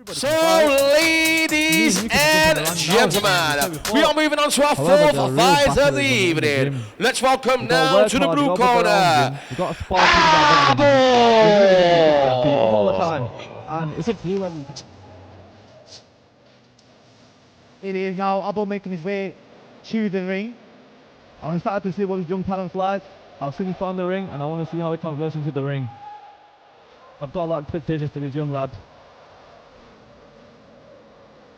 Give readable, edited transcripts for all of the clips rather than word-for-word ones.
So, ladies and gentlemen, we are moving on to our fourth fight of the evening. Let's welcome now to the blue corner, Abul! All the time. And it's a few It is now Abul making his way to the ring. I'm excited to see what his young talent's like. I've seen him on the ring and I want to see how he converts into the ring. I've got a lot of expectations for this young lad.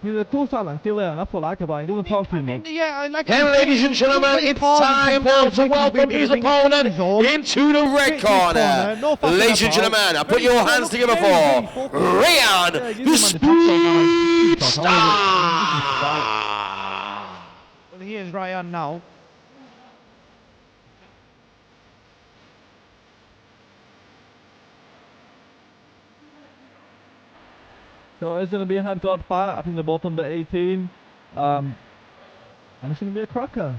He's a cool talent, still there, and that's what I like about him. He doesn't talk to me. Yeah, I like it. And ladies and gentlemen, it's time now to welcome his opponent into the red corner. Ladies and gentlemen, put your hands together for Rayan, the superstar. Well, here's Rayan now. So it's going to be a head-to-head fight. I think they're both under 18. And it's going to be a cracker.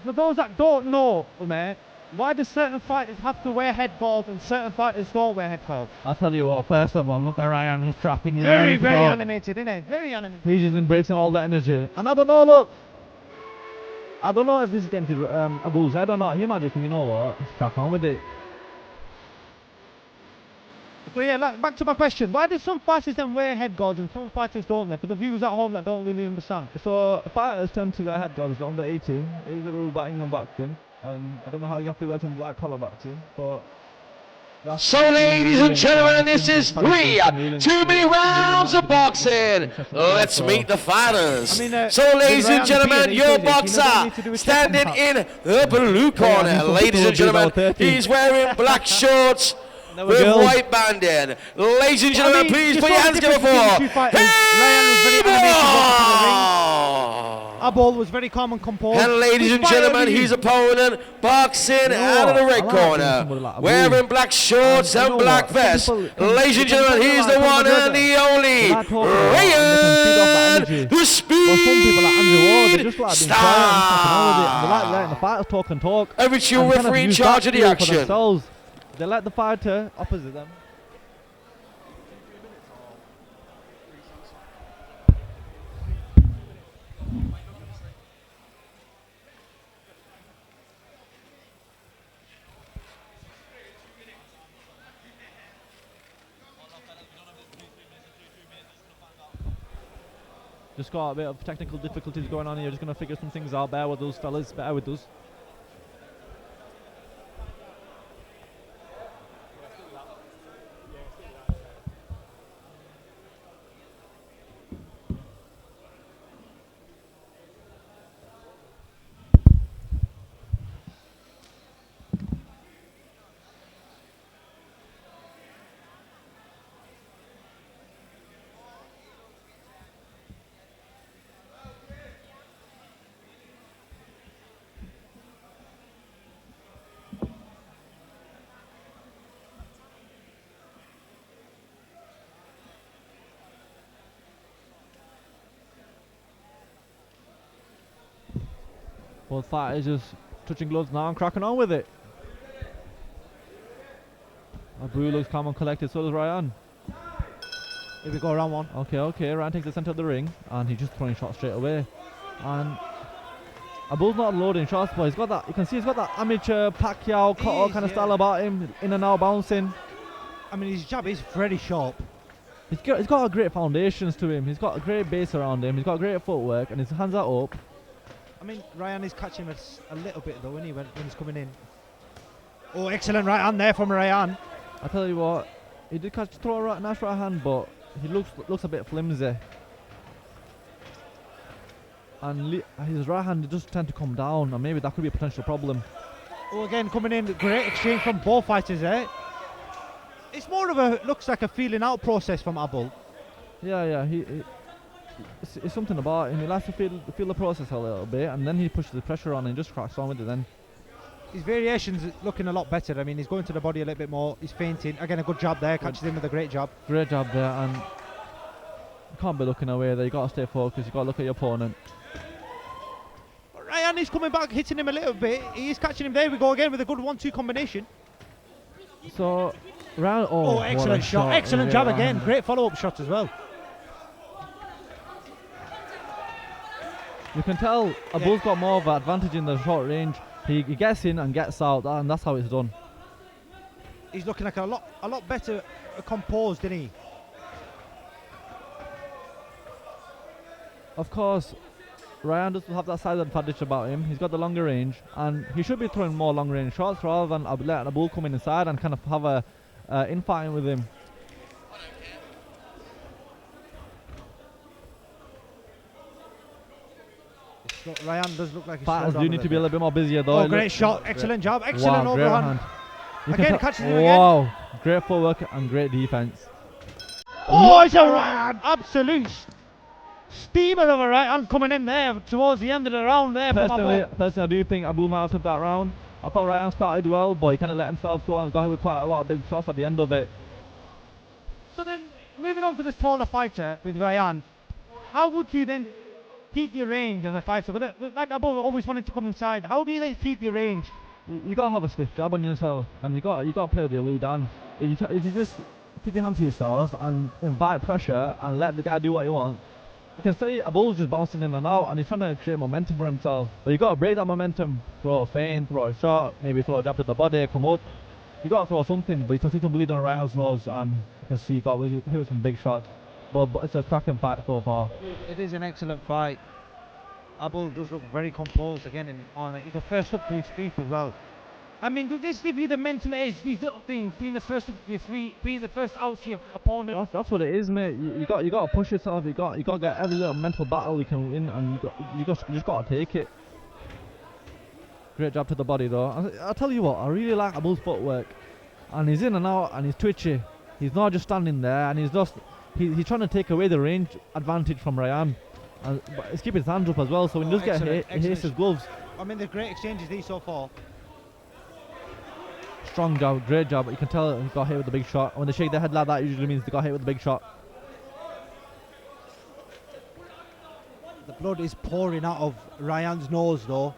For those that don't know, mate, why do certain fighters have to wear headballs and certain fighters don't wear headballs? I'll tell you what, first of all, look at Rayan, he's trapping you. Very animated, isn't it? Very animated. He's just embracing all that energy. And I don't know, look. I don't know if this is getting to Abul's head or not. He might just think, you know what, let's crack on with it. But yeah, like, back to my question. Why do some fighters then wear head guards and some fighters don't? For the viewers at home that don't really understand. So fighters tend to wear head guards under 18. It is a rule about England boxing. And I don't know how you have to wear some black collar boxing, but... So ladies and gentlemen, this is too many rounds of boxing. Let's meet the fighters. So ladies and gentlemen, your boxer standing in the blue corner. Ladies and gentlemen, he's wearing black shorts with white banding. Ladies and gentlemen, please put your hands together for Abul was very calm and composed. And ladies and gentlemen, his opponent boxing out of the red corner, wearing black shorts and black vest. Ladies and gentlemen, he's the one and the only Rayan, the speed star. They like letting the fighters talk and talk. Every true referee in charge of the action. They let the fighter opposite them. Just got a bit of technical difficulties going on here. Just going to figure some things out. Bear with those fellas. Bear with us. Both fighters just touching gloves now and cracking on with it. Abul looks calm and collected, so does Rayan. Here we go, round one. Okay, Rayan takes the centre of the ring and he's just throwing shots straight away. And Abul's not loading shots, but he's got that, you can see he's got that amateur Pacquiao kind of style about him, in and out bouncing. I mean, his jab is very sharp. He's got a great foundations to him, he's got a great base around him, he's got great footwork and his hands are up. I mean, Rayan is catching us a little bit though, isn't he, when he's coming in. Oh, excellent right hand there from Rayan. I tell you what, he did throw a nice right hand, but he looks a bit flimsy. And his right hand does tend to come down, and maybe that could be a potential problem. Oh, again, coming in, great exchange from both fighters there. It's more of looks like a feeling out process from Abul. Yeah, it's something about him. He likes to feel the process a little bit, and then he pushes the pressure on and just cracks on with it then. His variations looking a lot better. I mean, he's going to the body a little bit more. He's feinting. Again, a good jab there. Catches him with a great jab. Great jab there, and you can't be looking away there. You got to stay focused. You got to look at your opponent. Rayan is coming back, hitting him a little bit. He is catching him. There we go again with a good 1-2 combination. So, excellent shot. Excellent jab again. Great follow-up shot as well. You can tell Abul's got more of an advantage in the short range. He gets in and gets out, and that's how it's done. He's looking like a lot better composed, isn't he? Of course, Rayan does have that size advantage about him. He's got the longer range, and he should be throwing more long range shots rather than letting Abul come in inside and kind of have a infighting with him. Rayan does look like he's Fighters do need to be a little bit more busier though. Oh, great shot. Excellent job. Excellent overhand. Again, catches him again. Wow, great footwork and great defense. Oh, it's a absolute steamer of a right hand coming in there towards the end of the round there. Personally, I do think Abul might have took that round. I thought Rayan started well, but he kind of let himself go and got hit with quite a lot of big shots at the end of it. So then, moving on to the taller fighter with Rayan, how would you then keep your range as a fighter? Like Abul always wanted to come inside. How do you then keep your range? You gotta have a stiff jab on yourself, and you gotta play with your lead on. If you just keep your hand to yourself and invite pressure and let the guy do what he wants, you can see Abul's just bouncing in and out, and he's trying to create momentum for himself. But you gotta break that momentum, throw a feint, throw a shot, maybe throw a jab to the body, come up. You gotta throw something, but you can see some bleed on Rayan's nose, and you can see he got hit with some big shots. But it's a cracking fight so far. It is an excellent fight. Abul does look very composed again on it. He's the first up to his feet as well. I mean, do this give you the mental edge, these little things, being the first up to your feet, being the first out to your opponent? That's what it is, mate. You got to push yourself. You got to get every little mental battle you can win, and you just got to take it. Great job to the body though. I tell you what, I really like Abul's footwork, and he's in and out, and he's twitchy. He's not just standing there, and he's trying to take away the range advantage from Rayan. But he's keeping his hands up as well, so when he does get hit, he hits his gloves. I mean, the great exchanges these so far. Strong job, great job. You can tell he got hit with the big shot. When they shake their head like that, it usually means they got hit with the big shot. The blood is pouring out of Rayan's nose, though.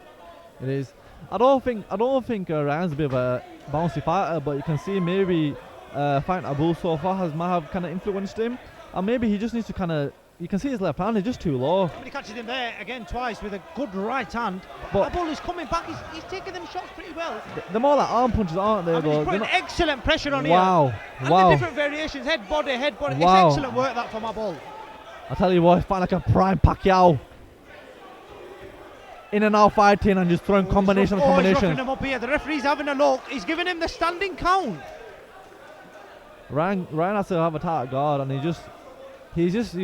It is. I don't think Rayan's a bit of a bouncy fighter, but you can see maybe fighting Abul so far might have kind of influenced him, and maybe he just needs to kind of. You can see his left hand is just too low. He catches him there again twice with a good right hand. But Abul is coming back. He's taking them shots pretty well. They're more like arm punches, aren't they? He's putting excellent pressure on wow. here. And wow. the different variations, head, body. Wow. It's excellent work that from Abul. I tell you what, he's fighting like a prime Pacquiao. In and out fighting and just throwing combination on combination. He's roughing him up here. The referee's having a look. He's giving him the standing count. Rayan has to have a tight guard, and he's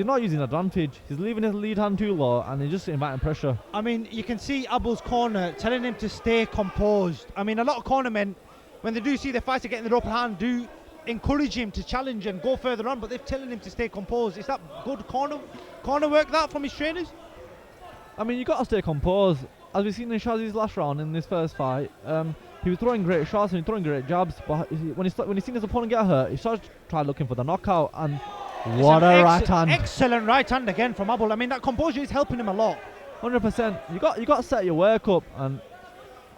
not using advantage. He's leaving his lead hand too low, and he's just inviting pressure. I mean, you can see Abul's corner telling him to stay composed. I mean, a lot of cornermen, when they do see the fighter getting the upper hand, do encourage him to challenge and go further on, but they're telling him to stay composed. Is that good corner work that from his trainers? I mean, you got to stay composed. As we've seen in Shazzy's last round in this first fight, he was throwing great shots and throwing great jabs, but when he seen his opponent get hurt, he started to try looking for the knockout, and what a right hand. Excellent right hand again from Abul. I mean, that composure is helping him a lot. 100%. You got to set your work up, and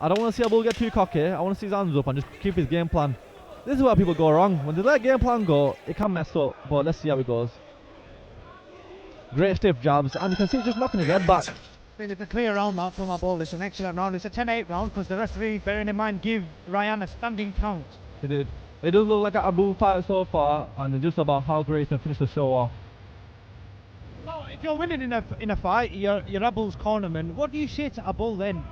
I don't want to see Abul get too cocky. I want to see his hands up and just keep his game plan. This is where people go wrong. When they let game plan go, it can mess up, but let's see how it goes. Great stiff jabs, and you can see he's just knocking his head back. It's a clear round now from Abul. It's an excellent round. It's a 10-8 round because the referee, bearing in mind, give Rayan a standing count. He did. It does look like an Abul fight so far, and it's just about how great he can finish the show off. No, if you're winning in a fight, you're Abul's cornerman. What do you say to Abul then?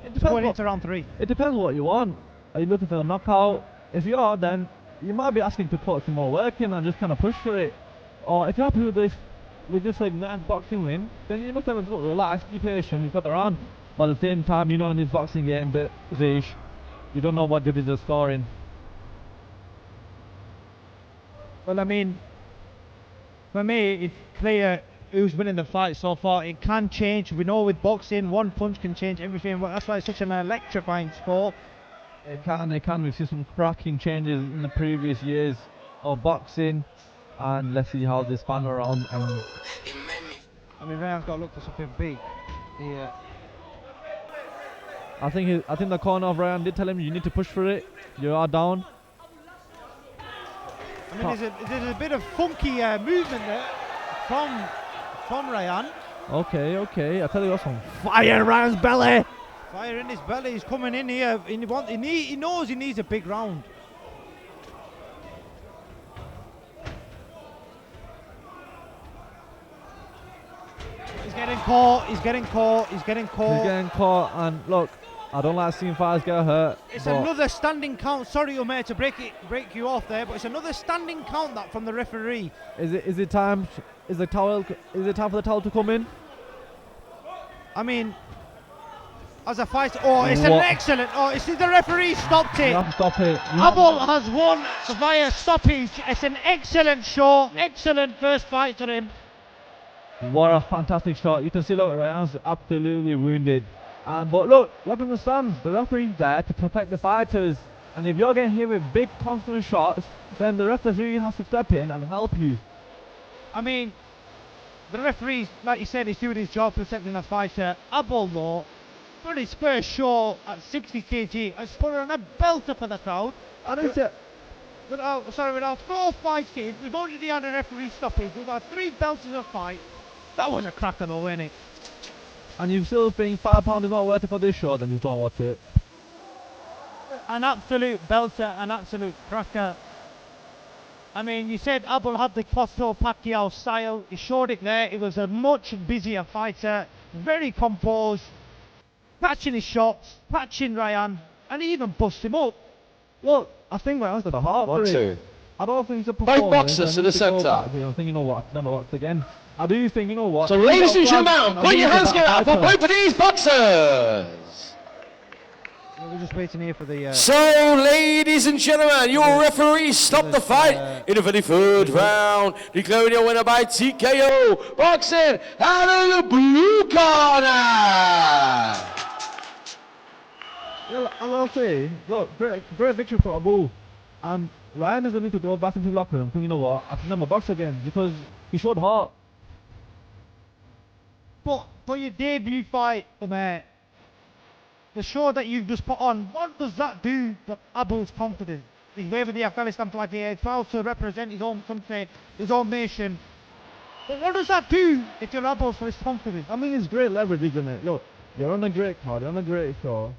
It depends going into round 3. It depends what you want. Are you looking for a knockout? If you are, then you might be asking to put some more work in and just kind of push for it. Or if you're happy with this, with just like nice boxing win, then you must have to relax, be patient, you've got the round. But at the same time, you know in this boxing game, but you don't know what judges are scoring. Well, I mean, for me, it's clear who's winning the fight so far. It can change. We know with boxing, one punch can change everything. That's why it's such an electrifying sport. It can. We've seen some cracking changes in the previous years of boxing, and let's see how this final round. I mean, Rayan's got to look for something big here. I think the corner of Rayan did tell him you need to push for it. You are down. I mean, there's a bit of funky movement there from Rayan. Okay, okay. I tell you what's on fire, Ryan's belly. Fire in his belly. He's coming in here. He knows he needs a big round. He's getting caught. He's getting caught. He's getting caught. He's getting caught, and look, I don't like seeing fighters get hurt. It's another standing count. Sorry, Umair, to break you off there, but it's another standing count that from the referee. Is it time? Is it time for the towel to come in? I mean, as a fighter, it's an excellent. The referee stopped it. You have to stop it. Abul has won via stoppage. It's an excellent show. Excellent first fight for him. What a fantastic shot. You can see, look, Ryan's absolutely wounded. But look, understand, the referee's there to protect the fighters. And if you're getting hit with big constant shots, then the referee has to step in and help you. I mean, the referee, like you said, is doing his job protecting the fighter. Abul, though, for his first show at 60 kg, has put on a belter for the crowd. And it's it. Without 4 fights in, we've already had a referee stoppage. We've had 3 belters of fight. That was a cracker though, wasn't it? And you still think £5 is not worth it for this show, then you don't watch it. An absolute belter, an absolute cracker. I mean, you said Abul had the Costco Pacquiao style. He showed it there. It was a much busier fighter, very composed, patching his shots, patching Ryan, and he even bust him up. Look, I think Ryan's got a heart for it. I don't think it's a Both performance. boxers to the centre. I think, you know what, I've never watched again. I do think, you know what. So ladies and gentlemen, put your hands together for both of these boxers. We're just waiting here for the... So ladies and gentlemen, your referee stopped the fight in the 53rd round, declaring your winner by TKO, boxing out of the blue corner. Yeah, I'll say, look, great victory for Abul. And Ryan is going to go back into the locker room, you know what, I can never box again, because he showed heart. But for your debut fight, the show that you've just put on, what does that do to Abul's confidence? He's waving the Afghanistan flag here, he's proud to represent his own country, his own nation. But what does that do if you're Abul for his confidence? I mean, it's great leverage, isn't it? Look, you're on a great card, you're on a great show.